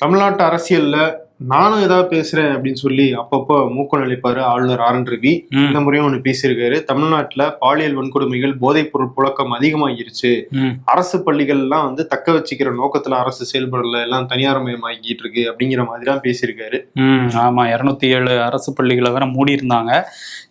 தமிழ்நாட்டு அரசியல்ல நானும் ஏதாவது பேசுறேன் அப்படின்னு சொல்லி அப்பப்போ மூக்கம் நெளிப்பாரு ஆளுநர் ஆர் என் ரவி. இந்த முறையும் ஒண்ணு பேசியிருக்காரு. தமிழ்நாட்டுல பாலியல் வன்கொடுமைகள், போதைப் பொருள் புழக்கம் அதிகமாகிருச்சு. அரசு பள்ளிகள் எல்லாம் தக்க வச்சுக்கிற நோக்கத்துல அரசு செயல்படல, எல்லாம் தனியார்மயமாக்கிட்டு இருக்கு அப்படிங்கிற மாதிரி தான் பேசியிருக்காரு. ஆமா, 207 அரசு பள்ளிகளை வேற மூடி இருந்தாங்க.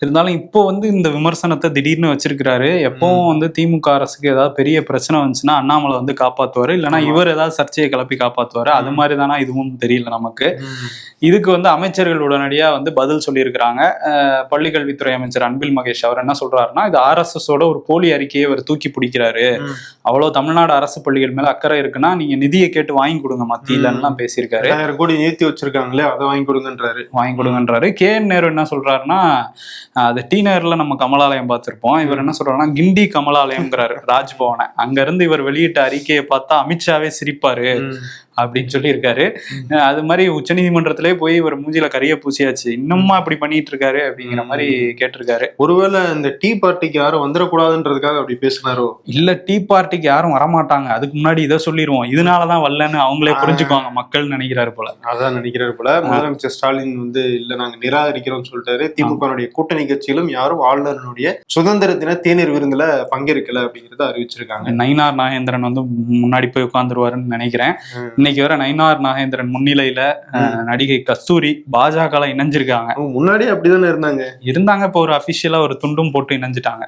இருந்தாலும் இப்போ இந்த விமர்சனத்தை திடீர்னு வச்சிருக்கிறாரு. எப்பவும் திமுக அரசுக்கு ஏதாவது பெரிய பிரச்சனை வந்துச்சுன்னா அண்ணாமலை காப்பாத்துவாரு, இல்லைன்னா இவர் ஏதாவது சர்ச்சையை கிளப்பி காப்பாத்துவாரு. அது மாதிரி தானா இதுவும் தெரியல நமக்கு. இதுக்கு அமைச்சர்கள் உடனடியா பதில் சொல்லியிருக்கிறாங்க. பள்ளிக்கல்வித்துறை அமைச்சர் அன்பில் மகேஷ் அவர் என்ன சொல்றாருன்னா, இது RSSோட ஒரு போலி அறிக்கையை அவர் தூக்கி பிடிக்கிறாரு. அவ்வளவு தமிழ்நாடு அரசு பள்ளிகள் மேல அக்கறை இருக்குன்னா நீங்க நிதியை கேட்டு வாங்கி கொடுங்க மத்தியில பேசியிருக்காரு. 1000 கோடி நிறுத்தி வச்சிருக்காங்களே, அதை வாங்கி கொடுங்கன்றாரு. KN நேரு என்ன சொல்றாருன்னா, அது டி நகர்ல நம்ம கமலாலயம் பார்த்திருப்போம். இவர் என்ன சொல்றாருன்னா கிண்டி கமலாலயம்ங்கிறாரு ராஜ்பவனை. அங்க இருந்து இவர் வெளியிட்ட அறிக்கையை பார்த்தா அமித்ஷாவே சிரிப்பாரு அப்படின்னு சொல்லி இருக்காரு. அது மாதிரி உச்ச நீதிமன்றத்திலே போய் இவர் மூஞ்சில கரிய பூசியாச்சு, இன்னுமா அப்படி பண்ணிட்டு இருக்காரு அப்படிங்கிற மாதிரி கேட்டிருக்காரு. ஒருவேளை இந்த டீ பார்ட்டிக்கு யாரும் வந்துடக்கூடாதுன்றதுக்காக அப்படி பேசினாரோ? இல்ல, டீ பார்ட்டிக்கு யாரும் வரமாட்டாங்க, அதுக்கு முன்னாடி இதை சொல்லிடுவோம், இதனாலதான் வரலன்னு அவங்களே புரிஞ்சுக்குவாங்க மக்கள் நினைக்கிறாரு போல. அதான் நினைக்கிறாரு போல. முதலமைச்சர் ஸ்டாலின் இல்ல நாங்க நிராகரிக்கிறோம்னு சொல்லிட்டாரு. திமுக கூட்டணி கட்சிகளும் யாரும் ஆளுநருடைய சுதந்திர தின தேநீர் விருந்துல பங்கேற்கல அப்படிங்கறத அறிவிச்சிருக்காங்க. நயினார் நாகேந்திரன் முன்னாடி போய் உட்கார்ந்துருவாருன்னு நினைக்கிறேன். இன்னைக்கு வர நயினார் நாகேந்திரன் முன்னிலையில நடிகை கஸ்தூரி பாஜக இணைஞ்சிருக்காங்க. முன்னாடி அப்படிதானே இருந்தாங்க. இப்ப ஒரு அபிஷியலா ஒரு துண்டும் போட்டு இணைஞ்சிட்டாங்க.